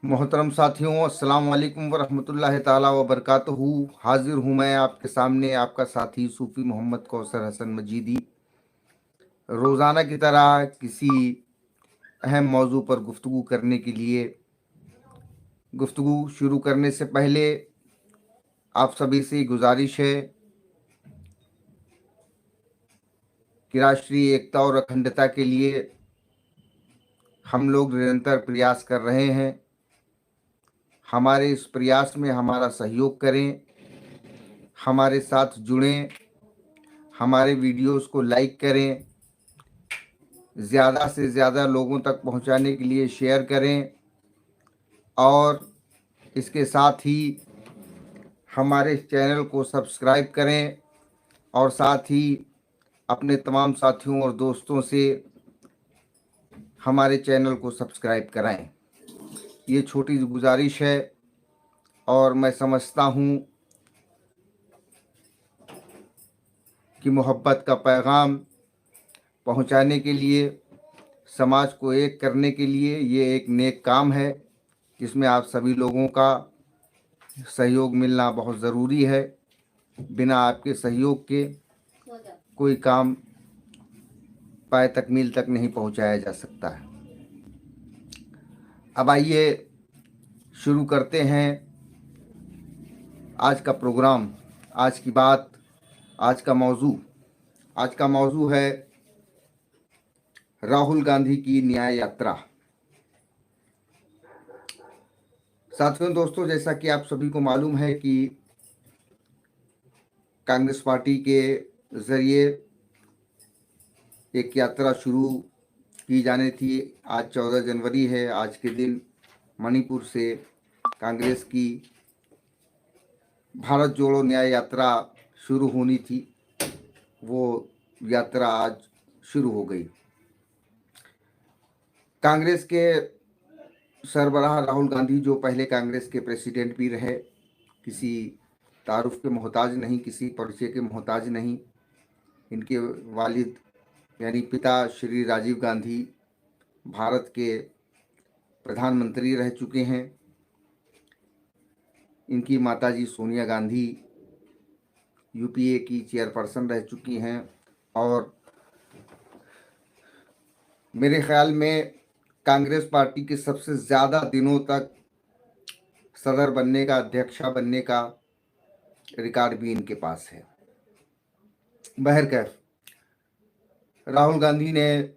मोहतरम साथियों, अस्सलाम वालेकुम वरहमतुल्लाहि ताला व बरकातहू। हाजिर हूँ मैं आपके सामने, आपका साथी सूफी मोहम्मद कौसर हसन मजीदी, रोज़ाना की तरह किसी अहम मौजू पर गुफ्तगू करने के लिए। गुफ्तगू शुरू करने से पहले आप सभी से गुजारिश है कि राष्ट्रीय एकता और अखंडता के लिए हम लोग निरंतर प्रयास कर रहे हैं। हमारे इस प्रयास में हमारा सहयोग करें, हमारे साथ जुड़ें, हमारे वीडियोस को लाइक करें, ज़्यादा से ज़्यादा लोगों तक पहुंचाने के लिए शेयर करें और इसके साथ ही हमारे चैनल को सब्सक्राइब करें और साथ ही अपने तमाम साथियों और दोस्तों से हमारे चैनल को सब्सक्राइब कराएं। ये छोटी गुजारिश है और मैं समझता हूँ कि मोहब्बत का पैगाम पहुंचाने के लिए, समाज को एक करने के लिए ये एक नेक काम है जिसमें आप सभी लोगों का सहयोग मिलना बहुत ज़रूरी है। बिना आपके सहयोग के कोई काम पाए तकमील तक नहीं पहुंचाया जा सकता है। अब आइए शुरू करते हैं आज का प्रोग्राम, आज की बात, आज का मौजू। आज का मौजू है राहुल गांधी की न्याय यात्रा। साथियों, दोस्तों, जैसा कि आप सभी को मालूम है कि कांग्रेस पार्टी के ज़रिए एक यात्रा शुरू की जानी थी। आज 14 जनवरी है। आज के दिन मणिपुर से कांग्रेस की भारत जोड़ो न्याय यात्रा शुरू होनी थी। वो यात्रा आज शुरू हो गई। कांग्रेस के सरबराह राहुल गांधी, जो पहले कांग्रेस के प्रेसिडेंट भी रहे, किसी तारुफ के मोहताज नहीं, किसी परिचय के मोहताज नहीं। इनके वालिद यानी पिता श्री राजीव गांधी भारत के प्रधानमंत्री रह चुके हैं। इनकी माताजी सोनिया गांधी यूपीए की चेयरपर्सन रह चुकी हैं और मेरे ख्याल में कांग्रेस पार्टी के सबसे ज़्यादा दिनों तक सदर बनने का, अध्यक्षा बनने का रिकॉर्ड भी इनके पास है। बहरकैफ, राहुल गांधी ने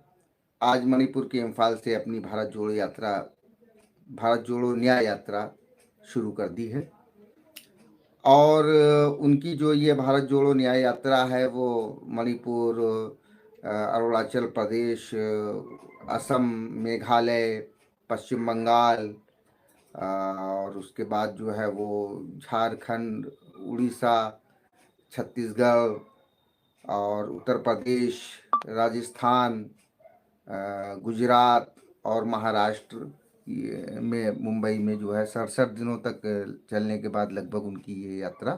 आज मणिपुर के इम्फाल से अपनी भारत जोड़ो न्याय यात्रा शुरू कर दी है और उनकी जो ये भारत जोड़ो न्याय यात्रा है वो मणिपुर, अरुणाचल प्रदेश, असम, मेघालय, पश्चिम बंगाल और उसके बाद जो है वो झारखंड, उड़ीसा, छत्तीसगढ़ और उत्तर प्रदेश, राजस्थान, गुजरात और महाराष्ट्र में, मुंबई में जो है 67 दिनों तक चलने के बाद लगभग उनकी ये यात्रा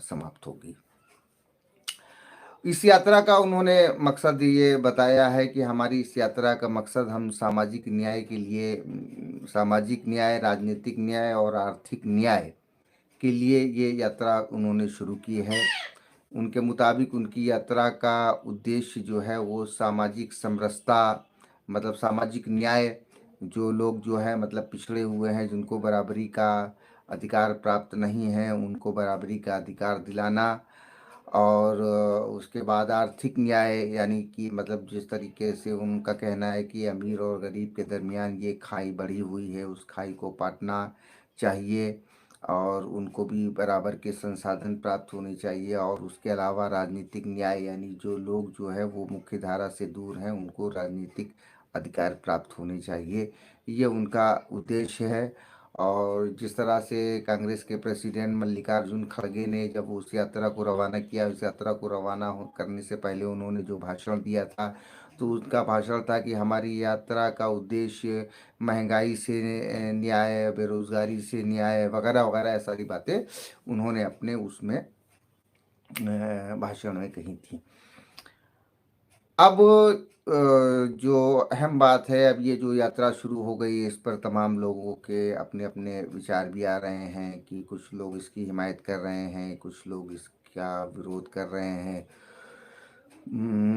समाप्त होगी। इस यात्रा का उन्होंने मकसद ये बताया है कि हमारी इस यात्रा का मकसद हम सामाजिक न्याय के लिए, सामाजिक न्याय, राजनीतिक न्याय और आर्थिक न्याय के लिए ये यात्रा उन्होंने शुरू की है। उनके मुताबिक उनकी यात्रा का उद्देश्य जो है वो सामाजिक समरसता, मतलब सामाजिक न्याय, जो लोग जो है मतलब पिछड़े हुए हैं, जिनको बराबरी का अधिकार प्राप्त नहीं है, उनको बराबरी का अधिकार दिलाना। और उसके बाद आर्थिक न्याय, यानी कि मतलब जिस तरीके से उनका कहना है कि अमीर और गरीब के दरमियान ये खाई बढ़ी हुई है, उस खाई को पाटना चाहिए और उनको भी बराबर के संसाधन प्राप्त होने चाहिए। और उसके अलावा राजनीतिक न्याय, यानी जो लोग जो है वो मुख्य धारा से दूर हैं, उनको राजनीतिक अधिकार प्राप्त होने चाहिए। ये उनका उद्देश्य है। और जिस तरह से कांग्रेस के प्रेसिडेंट मल्लिकार्जुन खड़गे ने जब उस यात्रा को रवाना किया, उस यात्रा को रवाना करने से पहले उन्होंने जो भाषण दिया था, तो उसका भाषण था कि हमारी यात्रा का उद्देश्य महंगाई से न्याय, बेरोजगारी से न्याय, वगैरह वगैरह ऐसी सारी बातें उन्होंने अपने उसमें भाषण में कही थी। अब जो अहम बात है, अब ये जो यात्रा शुरू हो गई, इस पर तमाम लोगों के अपने अपने विचार भी आ रहे हैं कि कुछ लोग इसकी हिमायत कर रहे हैं, कुछ लोग इसका विरोध कर रहे हैं।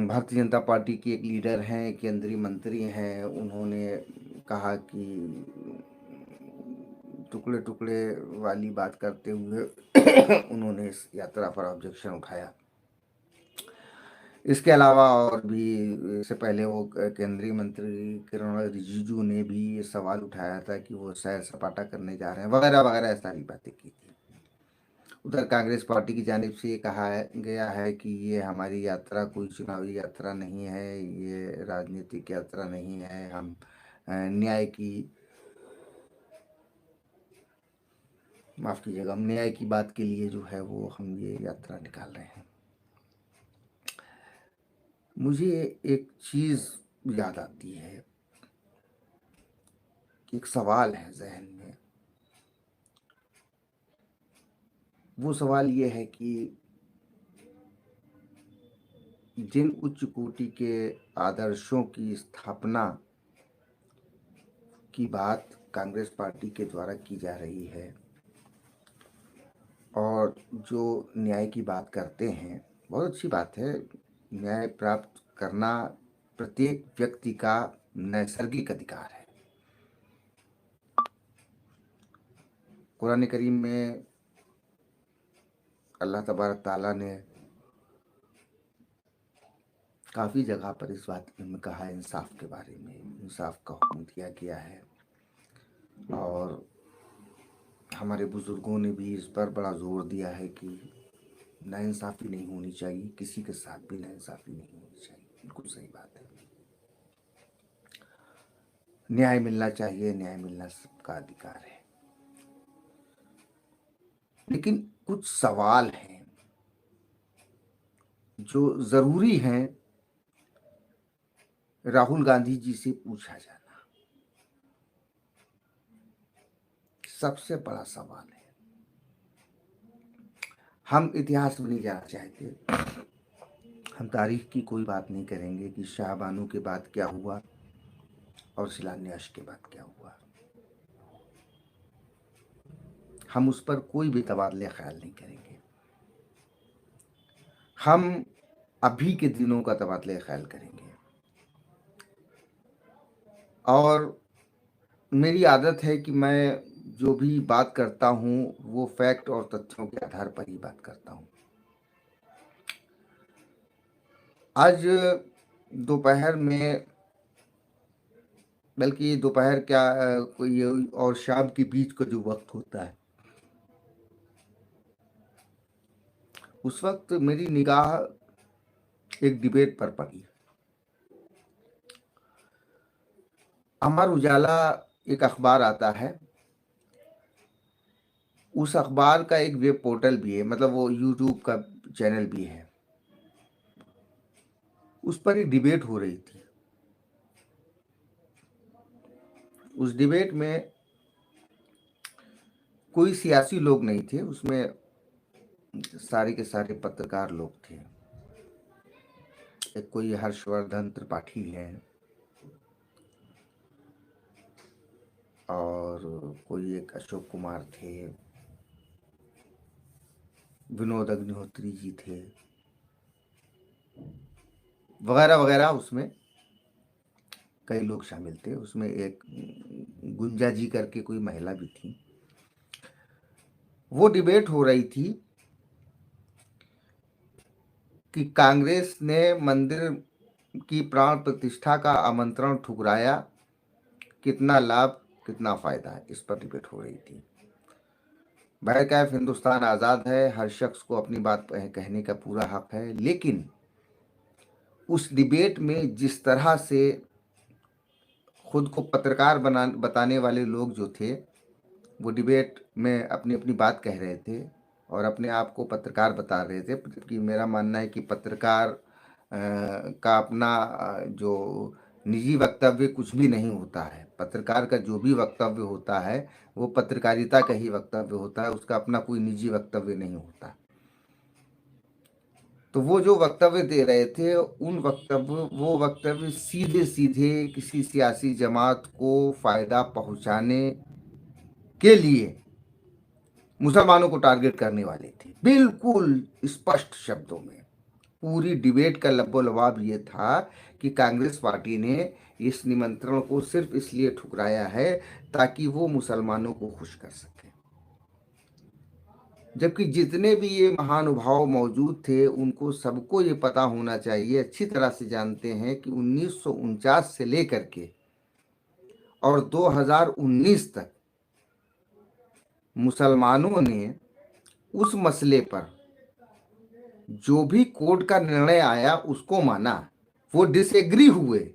भारतीय जनता पार्टी की एक लीडर हैं, केंद्रीय मंत्री हैं, उन्होंने कहा कि टुकड़े टुकड़े वाली बात करते हुए उन्होंने इस यात्रा पर ऑब्जेक्शन उठाया। इसके अलावा और भी इससे पहले वो केंद्रीय मंत्री किरण रिजिजू ने भी ये सवाल उठाया था कि वो सैर सपाटा करने जा रहे हैं, वगैरह वगैरह सारी बातें की थी। उधर कांग्रेस पार्टी की जानिब से ये कहा गया है कि ये हमारी यात्रा कोई चुनावी यात्रा नहीं है, ये राजनीतिक यात्रा नहीं है, हम न्याय की माफ़ कीजिएगा, हम न्याय की बात के लिए जो है वो हम ये यात्रा निकाल रहे हैं। मुझे एक चीज़ याद आती है, एक सवाल है जहन में। वो सवाल ये है कि जिन उच्च कोटि के आदर्शों की स्थापना की बात कांग्रेस पार्टी के द्वारा की जा रही है और जो न्याय की बात करते हैं, बहुत अच्छी बात है। न्याय प्राप्त करना प्रत्येक व्यक्ति का नैसर्गिक अधिकार है। कुरान करीम में अल्लाह तबारक ताला ने काफ़ी जगह पर इस बात में कहा है, इंसाफ के बारे में, इंसाफ का हुक्म दिया गया है। और हमारे बुज़ुर्गों ने भी इस पर बड़ा ज़ोर दिया है कि नाइंसाफ़ी नहीं होनी चाहिए, किसी के साथ भी नाइंसाफ़ी नहीं होनी चाहिए। बिल्कुल सही बात है, न्याय मिलना चाहिए, न्याय मिलना सबका अधिकार है। लेकिन कुछ सवाल हैं जो ज़रूरी हैं राहुल गांधी जी से पूछा जाना। सबसे बड़ा सवाल है, हम इतिहास में नहीं जाना चाहते, हम तारीख की कोई बात नहीं करेंगे कि शाहबानो के बाद क्या हुआ और शिलान्यास के बाद क्या हुआ। हम उस पर कोई भी तबादले ख्याल नहीं करेंगे, हम अभी के दिनों का तबादले ख्याल करेंगे। और मेरी आदत है कि मैं जो भी बात करता हूँ वो फैक्ट और तथ्यों के आधार पर ही बात करता हूँ। आज दोपहर में, बल्कि दोपहर क्या, कोई और शाम के बीच का जो वक्त होता है, उस वक्त मेरी निगाह एक डिबेट पर पड़ी। अमर उजाला एक अखबार आता है, उस अखबार का एक वेब पोर्टल भी है, मतलब वो यूट्यूब का चैनल भी है। उस पर एक डिबेट हो रही थी। उस डिबेट में कोई सियासी लोग नहीं थे, उसमें सारे के सारे पत्रकार लोग थे। एक कोई हर्षवर्धन त्रिपाठी हैं और कोई एक अशोक कुमार थे, विनोद अग्निहोत्री जी थे, वगैरह वगैरह। उसमें कई लोग शामिल थे। उसमें एक गुंजा जी करके कोई महिला भी थी। वो डिबेट हो रही थी कि कांग्रेस ने मंदिर की प्राण प्रतिष्ठा का आमंत्रण ठुकराया, कितना लाभ कितना फायदा है, इस पर डिबेट हो रही थी। बहरकैफ हिंदुस्तान आज़ाद है, हर शख्स को अपनी बात कहने का पूरा हक है, लेकिन उस डिबेट में जिस तरह से खुद को पत्रकार बताने वाले लोग जो थे, वो डिबेट में अपनी अपनी बात कह रहे थे और अपने आप को पत्रकार बता रहे थे। कि मेरा मानना है कि पत्रकार का अपना जो निजी वक्तव्य कुछ भी नहीं होता है। पत्रकार का जो भी वक्तव्य होता है वो पत्रकारिता का ही वक्तव्य होता है, उसका अपना कोई निजी वक्तव्य नहीं होता। तो वो जो वक्तव्य दे रहे थे वो वक्तव्य सीधे सीधे किसी सियासी जमात को फायदा पहुंचाने के लिए मुसलमानों को टारगेट करने वाले थे, बिल्कुल स्पष्ट शब्दों में। पूरी डिबेट का लबोलबाब ये था कि कांग्रेस पार्टी ने इस निमंत्रण को सिर्फ इसलिए ठुकराया है ताकि वो मुसलमानों को खुश कर सके, जबकि जितने भी ये महानुभाव मौजूद थे उनको सबको ये पता होना चाहिए, अच्छी तरह से जानते हैं कि 1949 से लेकर के और 2019 तक मुसलमानों ने उस मसले पर जो भी कोर्ट का निर्णय आया उसको माना, वो डिसएग्री हुए।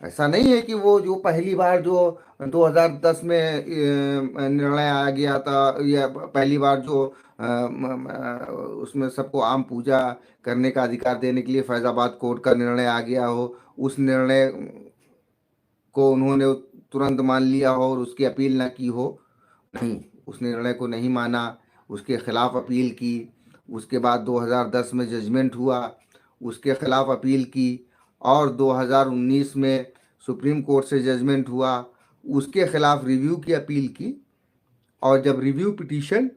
ऐसा नहीं है कि वो जो पहली बार जो 2010 में निर्णय आ गया था, या पहली बार जो उसमें सबको आम पूजा करने का अधिकार देने के लिए फैजाबाद कोर्ट का निर्णय आ गया हो, उस निर्णय को उन्होंने तुरंत मान लिया हो और उसकी अपील ना की हो। नहीं, उस निर्णय को नहीं माना, उसके खिलाफ अपील की। उसके बाद 2010 में जजमेंट हुआ, उसके खिलाफ अपील की, और 2019 में सुप्रीम कोर्ट से जजमेंट हुआ, उसके खिलाफ रिव्यू की अपील की। और जब रिव्यू पिटीशन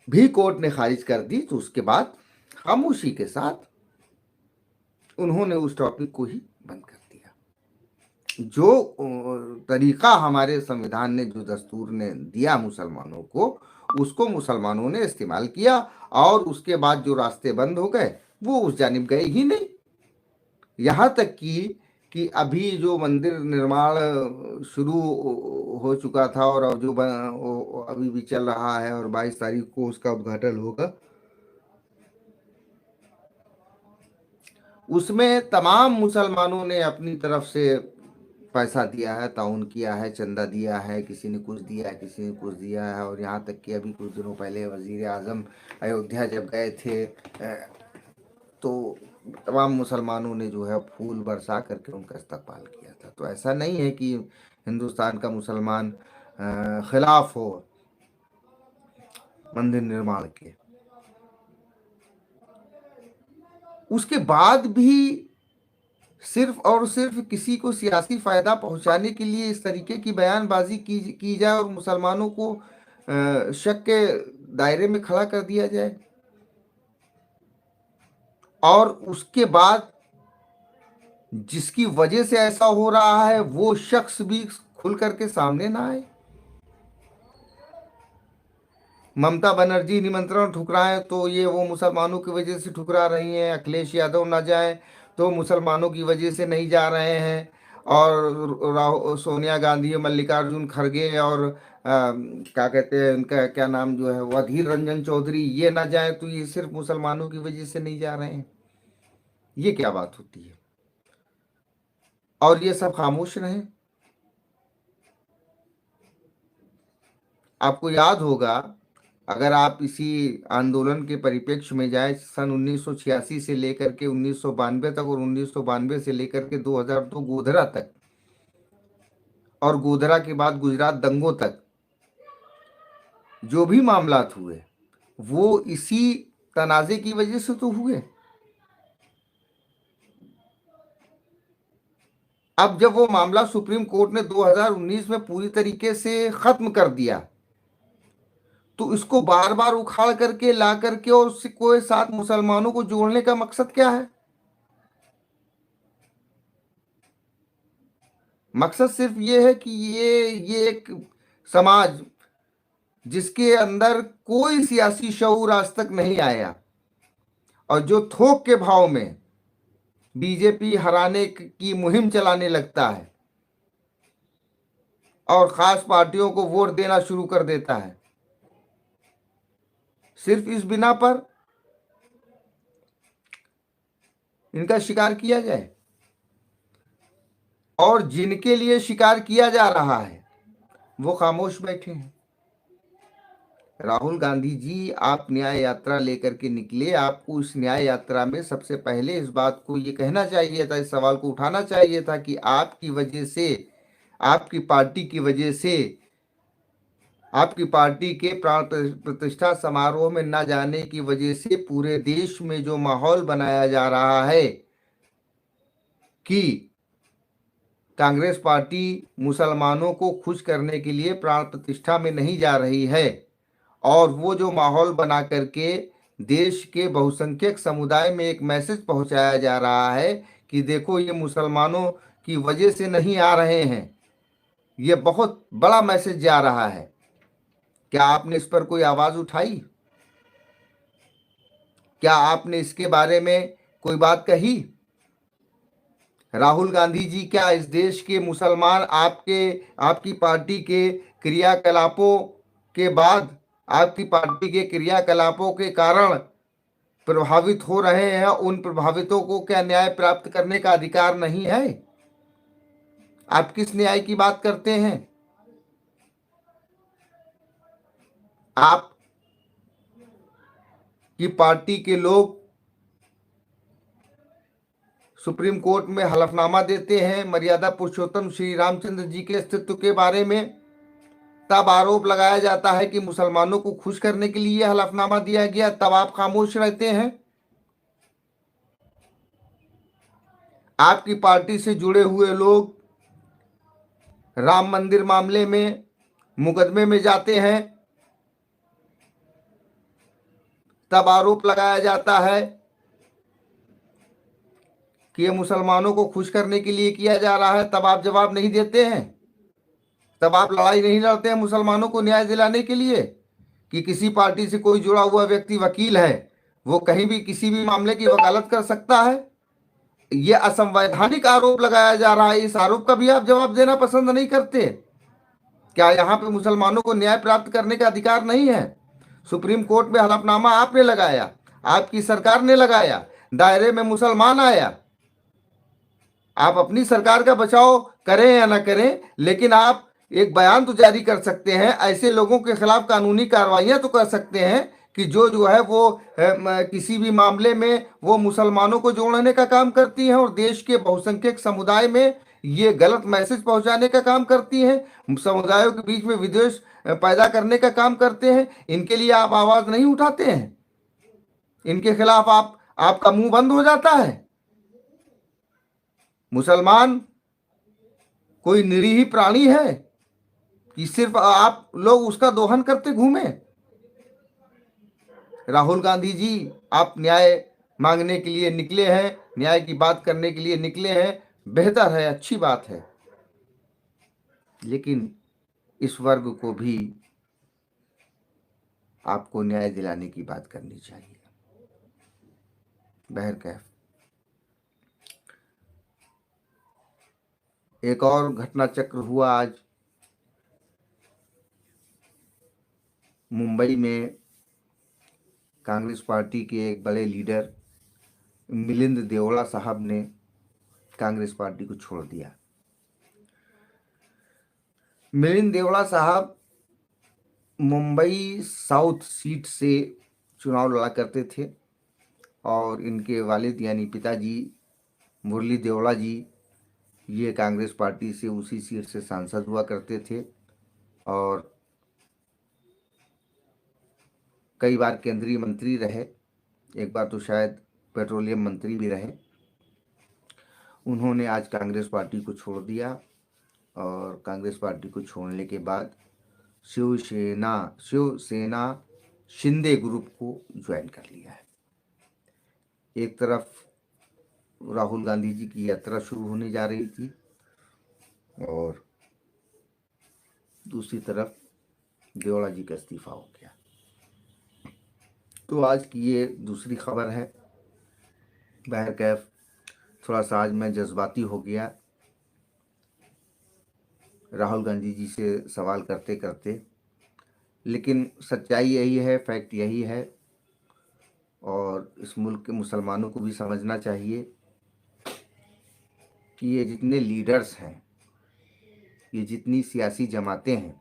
भी कोर्ट ने खारिज कर दी तो उसके बाद खामोशी के साथ उन्होंने उस टॉपिक को ही बंद कर दिया। जो तरीका हमारे संविधान ने, जो दस्तूर ने दिया मुसलमानों को, उसको मुसलमानों ने इस्तेमाल किया, और उसके बाद जो रास्ते बंद हो गए वो उस जानिब गए ही नहीं। यहाँ तक कि अभी जो मंदिर निर्माण शुरू हो चुका था और अब जो अभी भी चल रहा है और 22 तारीख को उसका उद्घाटन होगा, उसमें तमाम मुसलमानों ने अपनी तरफ से पैसा दिया है, ताउन किया है, चंदा दिया है, किसी ने कुछ दिया है, किसी ने कुछ दिया है। और यहाँ तक कि अभी कुछ दिनों पहले वजीर आजम अयोध्या जब गए थे तो तमाम मुसलमानों ने जो है फूल बरसा करके उनका इस्तकबाल किया था। तो ऐसा नहीं है कि हिंदुस्तान का मुसलमान खिलाफ हो मंदिर निर्माण के। उसके बाद भी सिर्फ और सिर्फ किसी को सियासी फायदा पहुंचाने के लिए इस तरीके की बयानबाजी की जाए और मुसलमानों को शक के दायरे में खड़ा कर दिया जाए, और उसके बाद जिसकी वजह से ऐसा हो रहा है वो शख्स भी खुल करके सामने ना आए। ममता बनर्जी निमंत्रण ठुकराए तो ये वो मुसलमानों की वजह से ठुकरा रही हैं, अखिलेश यादव ना जाए तो मुसलमानों की वजह से नहीं जा रहे हैं, और सोनिया गांधी, मल्लिकार्जुन खड़गे और क्या कहते हैं उनका क्या नाम जो है वो अधीर रंजन चौधरी, ये ना जाए तो ये सिर्फ मुसलमानों की वजह से नहीं जा रहे हैं। ये क्या बात होती है? और ये सब खामोश रहे। आपको याद होगा, अगर आप इसी आंदोलन के परिप्रेक्ष्य में जाए, सन 1986 से लेकर के 1992 तक और 1992 से लेकर के 2002 गोधरा तक, और गोधरा के बाद गुजरात दंगों तक जो भी मामलात हुए वो इसी तनाजे की वजह से तो हुए। अब जब वो मामला सुप्रीम कोर्ट ने 2019 में पूरी तरीके से खत्म कर दिया तो इसको बार बार उखाड़ करके ला करके और उससे कोई साथ मुसलमानों को जोड़ने का मकसद क्या है? मकसद सिर्फ ये है कि ये एक समाज जिसके अंदर कोई सियासी शऊर आज तक नहीं आया और जो थोक के भाव में बीजेपी हराने की मुहिम चलाने लगता है और खास पार्टियों को वोट देना शुरू कर देता है, सिर्फ इस बिना पर इनका शिकार किया जाए। और जिनके लिए शिकार किया जा रहा है वो खामोश बैठे हैं। राहुल गांधी जी, आप न्याय यात्रा लेकर के निकले, आपको इस न्याय यात्रा में सबसे पहले इस बात को ये कहना चाहिए था, इस सवाल को उठाना चाहिए था कि आपकी वजह से, आपकी पार्टी की वजह से आपकी पार्टी के प्राण प्रतिष्ठा समारोह में न जाने की वजह से पूरे देश में जो माहौल बनाया जा रहा है कि कांग्रेस पार्टी मुसलमानों को खुश करने के लिए प्राण प्रतिष्ठा में नहीं जा रही है, और वो जो माहौल बना करके देश के बहुसंख्यक समुदाय में एक मैसेज पहुंचाया जा रहा है कि देखो ये मुसलमानों की वजह से नहीं आ रहे हैं, ये बहुत बड़ा मैसेज जा रहा है। क्या आपने इस पर कोई आवाज उठाई? क्या आपने इसके बारे में कोई बात कही? राहुल गांधी जी, क्या इस देश के मुसलमान आपकी पार्टी के क्रियाकलापों के बाद, आपकी पार्टी के क्रियाकलापों के कारण प्रभावित हो रहे हैं? उन प्रभावितों को क्या न्याय प्राप्त करने का अधिकार नहीं है? आप किस न्याय की बात करते हैं? आप की पार्टी के लोग सुप्रीम कोर्ट में हलफनामा देते हैं मर्यादा पुरुषोत्तम श्री रामचंद्र जी के अस्तित्व के बारे में, तब आरोप लगाया जाता है कि मुसलमानों को खुश करने के लिए हलफनामा दिया गया, तब आप खामोश रहते हैं। आपकी पार्टी से जुड़े हुए लोग राम मंदिर मामले में मुकदमे में जाते हैं, तब आरोप लगाया जाता है कि ये मुसलमानों को खुश करने के लिए किया जा रहा है, तब आप जवाब नहीं देते हैं, तब आप लड़ाई नहीं लड़ते हैं मुसलमानों को न्याय दिलाने के लिए। कि किसी पार्टी से कोई जुड़ा हुआ व्यक्ति वकील है, वो कहीं भी किसी भी मामले की वकालत कर सकता है। ये असंवैधानिक आरोप लगाया जा रहा है, इस आरोप का भी आप जवाब देना पसंद नहीं करते। क्या यहाँ पे मुसलमानों को न्याय प्राप्त करने का अधिकार नहीं है? सुप्रीम कोर्ट में हलफनामा आपने लगाया, आपकी सरकार ने लगाया, दायरे में मुसलमान आया। आप अपनी सरकार का बचाव करें या ना करें, लेकिन आप एक बयान तो जारी कर सकते हैं, ऐसे लोगों के खिलाफ कानूनी कार्रवाइयां तो कर सकते हैं कि जो है वो किसी भी मामले में वो मुसलमानों को जोड़ने का काम करती हैं और देश के बहुसंख्यक समुदाय में ये गलत मैसेज पहुंचाने का काम करती हैं, समुदायों के बीच में विद्वेष पैदा करने का काम करते हैं। इनके लिए आप आवाज नहीं उठाते हैं, इनके खिलाफ आपका मुंह बंद हो जाता है। मुसलमान कोई निरीह प्राणी है कि सिर्फ आप लोग उसका दोहन करते घूमे? राहुल गांधी जी, आप न्याय मांगने के लिए निकले हैं, न्याय की बात करने के लिए निकले हैं, बेहतर है, अच्छी बात है, लेकिन इस वर्ग को भी आपको न्याय दिलाने की बात करनी चाहिए। बहरकैफ एक और घटना चक्र हुआ आज मुंबई में। कांग्रेस पार्टी के एक बड़े लीडर मिलिंद देवड़ा साहब ने कांग्रेस पार्टी को छोड़ दिया। मिलिंद देवड़ा साहब मुंबई साउथ सीट से चुनाव लड़ा करते थे और इनके वालिद यानी पिताजी मुरली देवड़ा जी ये कांग्रेस पार्टी से उसी सीट से सांसद हुआ करते थे और कई बार केंद्रीय मंत्री रहे, एक बार तो शायद पेट्रोलियम मंत्री भी रहे। उन्होंने आज कांग्रेस पार्टी को छोड़ दिया और कांग्रेस पार्टी को छोड़ने के बाद शिवसेना शिंदे ग्रुप को ज्वाइन कर लिया है। एक तरफ राहुल गांधी जी की यात्रा शुरू होने जा रही थी और दूसरी तरफ देवड़ा जी का इस्तीफा हो गया। तो आज की ये दूसरी खबर है। बहरकैफ थोड़ा सा आज मैं जज्बाती हो गया राहुल गांधी जी से सवाल करते करते, लेकिन सच्चाई यही है, फैक्ट यही है और इस मुल्क के मुसलमानों को भी समझना चाहिए कि ये जितने लीडर्स हैं, ये जितनी सियासी जमातें हैं,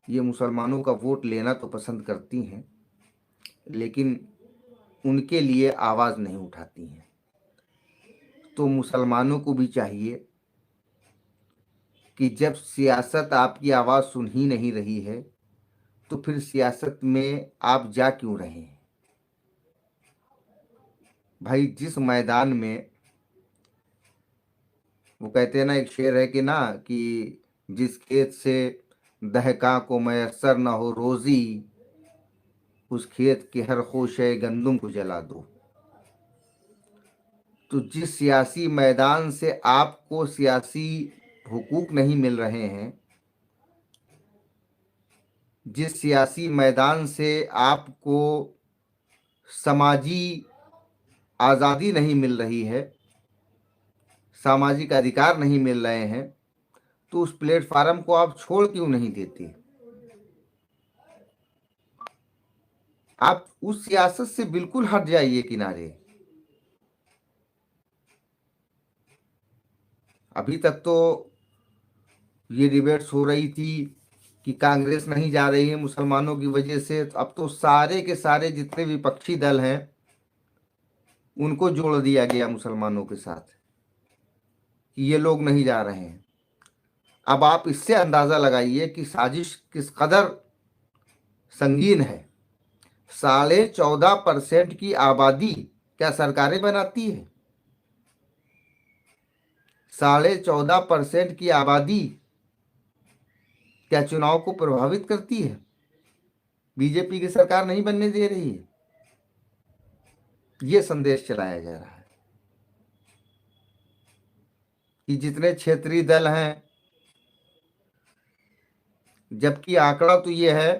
ये मुसलमानों का वोट लेना तो पसंद करती हैं, लेकिन उनके लिए आवाज़ नहीं उठाती हैं। तो मुसलमानों को भी चाहिए कि जब सियासत आपकी आवाज़ सुन ही नहीं रही है तो फिर सियासत में आप जा क्यों रहे हैं? भाई जिस मैदान में, वो कहते हैं ना, एक शेर है कि ना, कि जिस खेत से दहका को मयस्सर न हो रोजी, उस खेत के हर खोशे गंदुम को जला दो। तो जिस सियासी मैदान से आपको सियासी हुकूक नहीं मिल रहे हैं, जिस सियासी मैदान से आपको समाजी आज़ादी नहीं मिल रही है, सामाजिक अधिकार नहीं मिल रहे हैं, तो उस प्लेटफार्म को आप छोड़ क्यों नहीं देते? आप उस सियासत से बिल्कुल हट जाइए किनारे। अभी तक तो ये डिबेट्स हो रही थी कि कांग्रेस नहीं जा रही है मुसलमानों की वजह से, अब तो सारे के सारे जितने विपक्षी दल हैं उनको जोड़ दिया गया मुसलमानों के साथ कि ये लोग नहीं जा रहे हैं। अब आप इससे अंदाजा लगाइए कि साजिश किस कदर संगीन है। 14.5% की आबादी क्या सरकारें बनाती है? 14.5% की आबादी क्या चुनाव को प्रभावित करती है? बीजेपी की सरकार नहीं बनने दे रही है। ये संदेश चलाया जा रहा है कि जितने क्षेत्रीय दल हैं, जबकि आंकड़ा तो ये है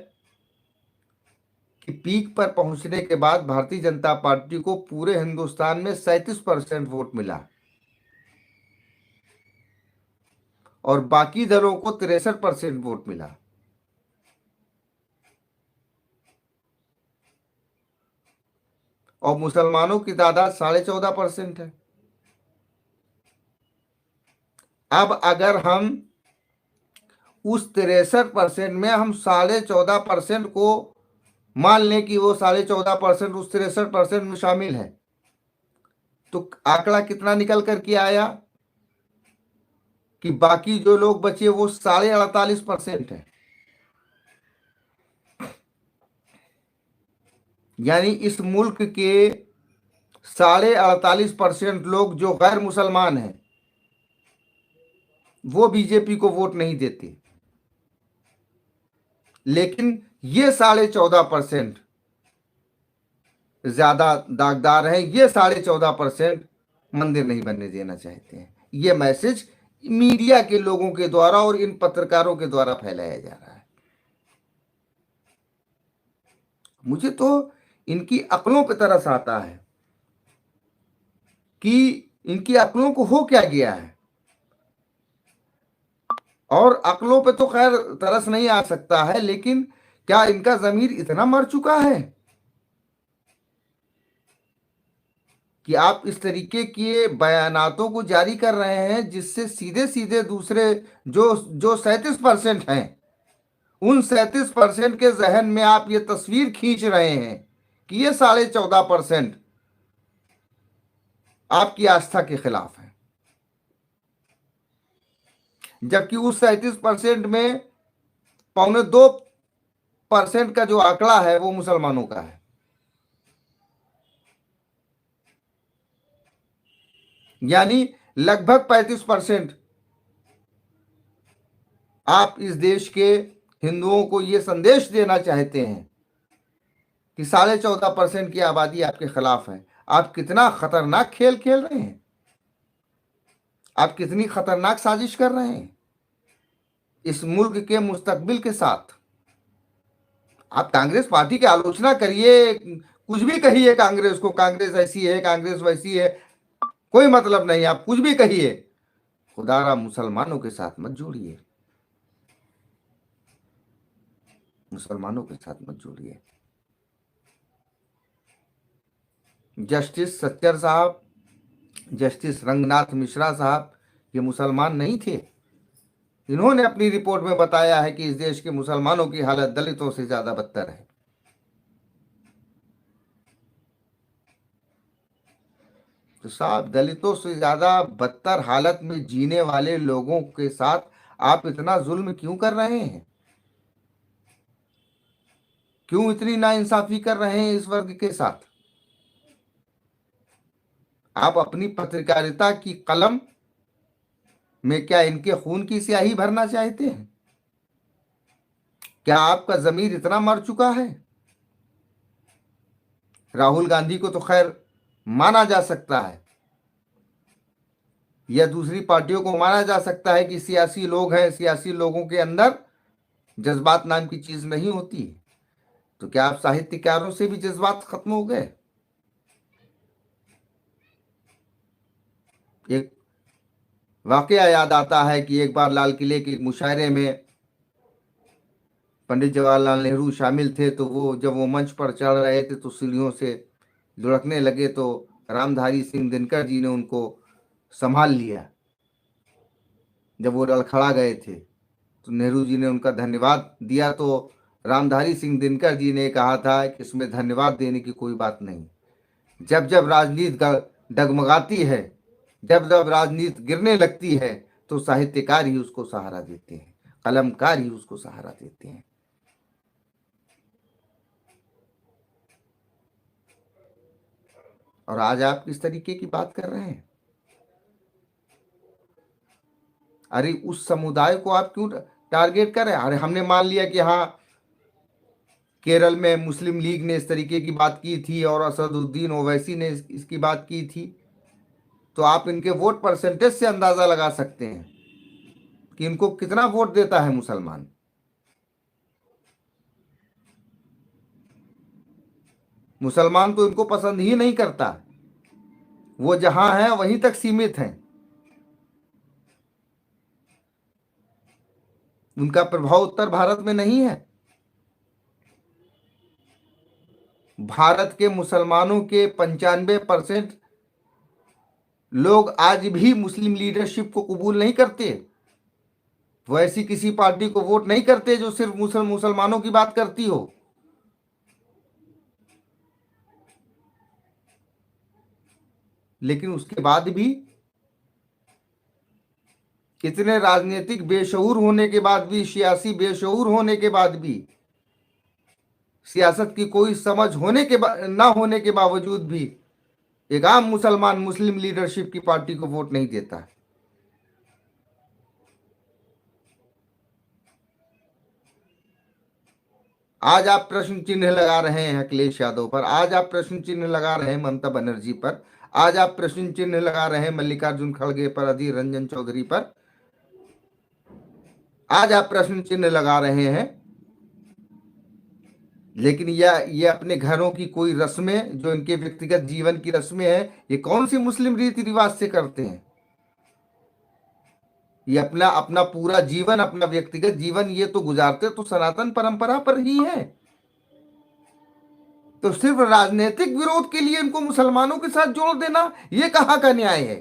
कि पीक पर पहुंचने के बाद भारतीय जनता पार्टी को पूरे हिंदुस्तान में 37% वोट मिला और बाकी दलों को 63% वोट मिला। और मुसलमानों की तादाद 14.5% है। अब अगर हम उस 63% में हम 14.5% को मान लें कि वो 14.5% उस 63% में शामिल है, तो आंकड़ा कितना निकल करके आया कि बाकी जो लोग बचे वो 48.5% है। यानी इस मुल्क के 48.5% लोग जो गैर मुसलमान हैं वो बीजेपी को वोट नहीं देते, लेकिन ये 14.5% ज्यादा दागदार हैं। ये 14.5% मंदिर नहीं बनने देना चाहते हैं। ये मैसेज मीडिया के लोगों के द्वारा और इन पत्रकारों के द्वारा फैलाया जा रहा है। मुझे तो इनकी अक्लों पे तरस आता है कि इनकी अक्लों को हो क्या गया है। और अक्लों पे तो खैर तरस नहीं आ सकता है, लेकिन क्या इनका जमीर इतना मर चुका है कि आप इस तरीके के बयानातों को जारी कर रहे हैं जिससे सीधे सीधे दूसरे जो जो 37% हैं, उन 37% के जहन में आप ये तस्वीर खींच रहे हैं कि ये 14.5% आपकी आस्था के खिलाफ है, जबकि उस 37% में 2.25% का जो आंकड़ा है वो मुसलमानों का है। यानी लगभग 35% आप इस देश के हिंदुओं को यह संदेश देना चाहते हैं कि 14.5% की आबादी आपके खिलाफ है। आप कितना खतरनाक खेल खेल रहे हैं, आप कितनी खतरनाक साजिश कर रहे हैं इस मुल्क के मुस्तकबिल के साथ। आप कांग्रेस पार्टी की आलोचना करिए, कुछ भी कहिए कांग्रेस को, कांग्रेस ऐसी है, कांग्रेस वैसी है, कोई मतलब नहीं, आप कुछ भी कहिए, खुदारा मुसलमानों के साथ मत जोड़िए, मुसलमानों के साथ मत जोड़िए। जस्टिस सच्चर साहब, जस्टिस रंगनाथ मिश्रा साहब ये मुसलमान नहीं थे। इन्होंने अपनी रिपोर्ट में बताया है कि इस देश के मुसलमानों की हालत दलितों से ज्यादा बदतर है। तो साहब, दलितों से ज्यादा बदतर हालत में जीने वाले लोगों के साथ आप इतना जुल्म क्यों कर रहे हैं? क्यों इतनी नाइंसाफी कर रहे हैं इस वर्ग के साथ? आप अपनी पत्रकारिता की कलम में क्या इनके खून की स्याही भरना चाहते हैं? क्या आपका जमीर इतना मर चुका है? राहुल गांधी को तो खैर माना जा सकता है, या दूसरी पार्टियों को माना जा सकता है कि सियासी लोग हैं, सियासी लोगों के अंदर जज्बात नाम की चीज नहीं होती है। तो क्या आप साहित्यकारों से भी जज्बात खत्म हो गए? एक वाकया याद आता है कि एक बार लाल किले के एक मुशायरे में पंडित जवाहरलाल नेहरू शामिल थे, तो वो जब वो मंच पर चढ़ रहे थे तो सीढ़ियों से लुढ़कने लगे, तो रामधारी सिंह दिनकर जी ने उनको संभाल लिया। जब वो लड़खड़ा गए थे तो नेहरू जी ने उनका धन्यवाद दिया, तो रामधारी सिंह दिनकर जी ने कहा था कि इसमें धन्यवाद देने की कोई बात नहीं। जब जब राजनीति डगमगाती है, जब जब राजनीति गिरने लगती है, तो साहित्यकार ही उसको सहारा देते हैं, कलमकार ही उसको सहारा देते हैं। और आज आप किस तरीके की बात कर रहे हैं? अरे उस समुदाय को आप क्यों टारगेट कर रहे हैं? अरे हमने मान लिया कि हाँ, केरल में मुस्लिम लीग ने इस तरीके की बात की थी और असदुद्दीन ओवैसी ने इसकी बात की थी, तो आप इनके वोट परसेंटेज से अंदाजा लगा सकते हैं कि इनको कितना वोट देता है मुसलमान। मुसलमान तो इनको पसंद ही नहीं करता, वो जहां है वहीं तक सीमित हैं। उनका प्रभाव उत्तर भारत में नहीं है। भारत के मुसलमानों के 95% लोग आज भी मुस्लिम लीडरशिप को कबूल नहीं करते। वो ऐसी किसी पार्टी को वोट नहीं करते जो सिर्फ मुसलमानों की बात करती हो। लेकिन उसके बाद भी, इतने राजनीतिक बेशऊर होने के बाद भी, सियासी बेशऊर होने के बाद भी, सियासत की कोई समझ ना होने के बावजूद भी, एक आम मुसलमान मुस्लिम लीडरशिप की पार्टी को वोट नहीं देता। आज आप प्रश्न चिन्ह लगा रहे हैं अखिलेश यादव पर, आज आप प्रश्न चिन्ह लगा रहे हैं ममता बनर्जी पर, आज आप प्रश्न चिन्ह लगा रहे हैं मल्लिकार्जुन खड़गे पर, अधीर रंजन चौधरी पर, आज आप प्रश्न चिन्ह लगा रहे हैं। लेकिन ये अपने घरों की कोई रस्में, जो इनके व्यक्तिगत जीवन की रस्में हैं, ये कौन सी मुस्लिम रीति रिवाज से करते हैं? ये अपना अपना पूरा जीवन, अपना व्यक्तिगत जीवन ये तो गुजारते तो सनातन परंपरा पर ही है। तो सिर्फ राजनीतिक विरोध के लिए इनको मुसलमानों के साथ जोड़ देना, ये कहाँ का न्याय है?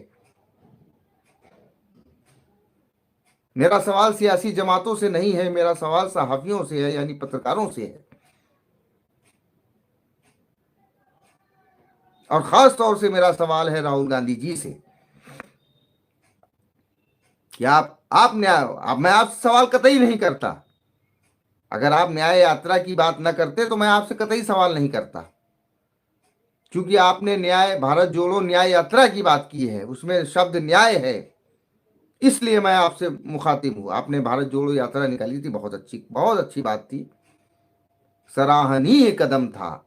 मेरा सवाल सियासी जमातों से नहीं है, मेरा सवाल सहाफियों से है, यानी पत्रकारों से है। और खास तौर से मेरा सवाल है राहुल गांधी जी से कि आप न्याय, मैं आपसे सवाल कतई नहीं करता। अगर आप न्याय यात्रा की बात न करते तो मैं आपसे कतई सवाल नहीं करता, क्योंकि आपने न्याय, भारत जोड़ो न्याय यात्रा की बात की है, उसमें शब्द न्याय है, इसलिए मैं आपसे मुखातिब हूं। आपने भारत जोड़ो यात्रा निकाली थी, बहुत अच्छी बात थी, सराहनीय कदम था,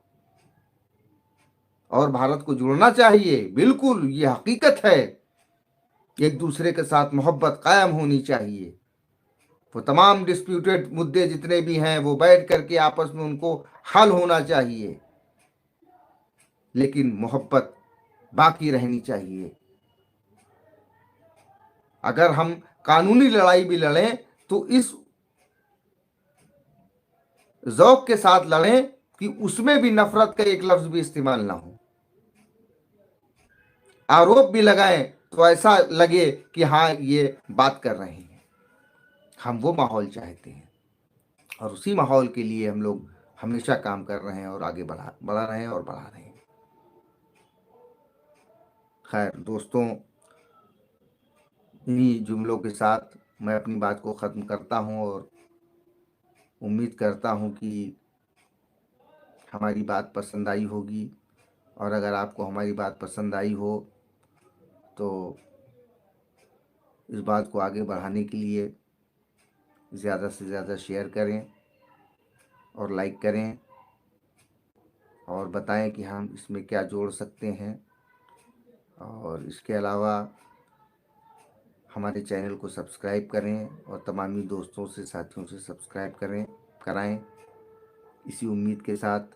और भारत को जुड़ना चाहिए, बिल्कुल ये हकीकत है। एक दूसरे के साथ मोहब्बत कायम होनी चाहिए। वो तमाम डिस्प्यूटेड मुद्दे जितने भी हैं वो बैठ करके आपस में उनको हल होना चाहिए, लेकिन मोहब्बत बाकी रहनी चाहिए। अगर हम कानूनी लड़ाई भी लड़ें तो इस ज़ौक के साथ लड़ें कि उसमें भी नफरत का एक लफ्ज भी इस्तेमाल ना हो। आरोप भी लगाएं तो ऐसा लगे कि हाँ ये बात कर रहे हैं। हम वो माहौल चाहते हैं, और उसी माहौल के लिए हम लोग हमेशा काम कर रहे हैं और आगे बढ़ा रहे हैं और बढ़ा रहे हैं। खैर दोस्तों, इन्हीं जुमलों के साथ मैं अपनी बात को ख़त्म करता हूँ और उम्मीद करता हूँ कि हमारी बात पसंद आई होगी। और अगर आपको हमारी बात पसंद आई हो तो इस बात को आगे बढ़ाने के लिए ज़्यादा से ज़्यादा शेयर करें और लाइक करें और बताएं कि हम इसमें क्या जोड़ सकते हैं। और इसके अलावा हमारे चैनल को सब्सक्राइब करें और तमामी दोस्तों से साथियों से सब्सक्राइब कराएं। इसी उम्मीद के साथ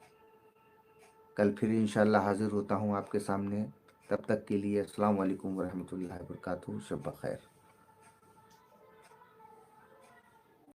कल फिर इंशाल्लाह हाज़िर होता हूँ आपके सामने। तब तक के लिए अस्सलाम वालेकुम वरहमतुल्लाहि वबरकातुहू। शब बख़ैर।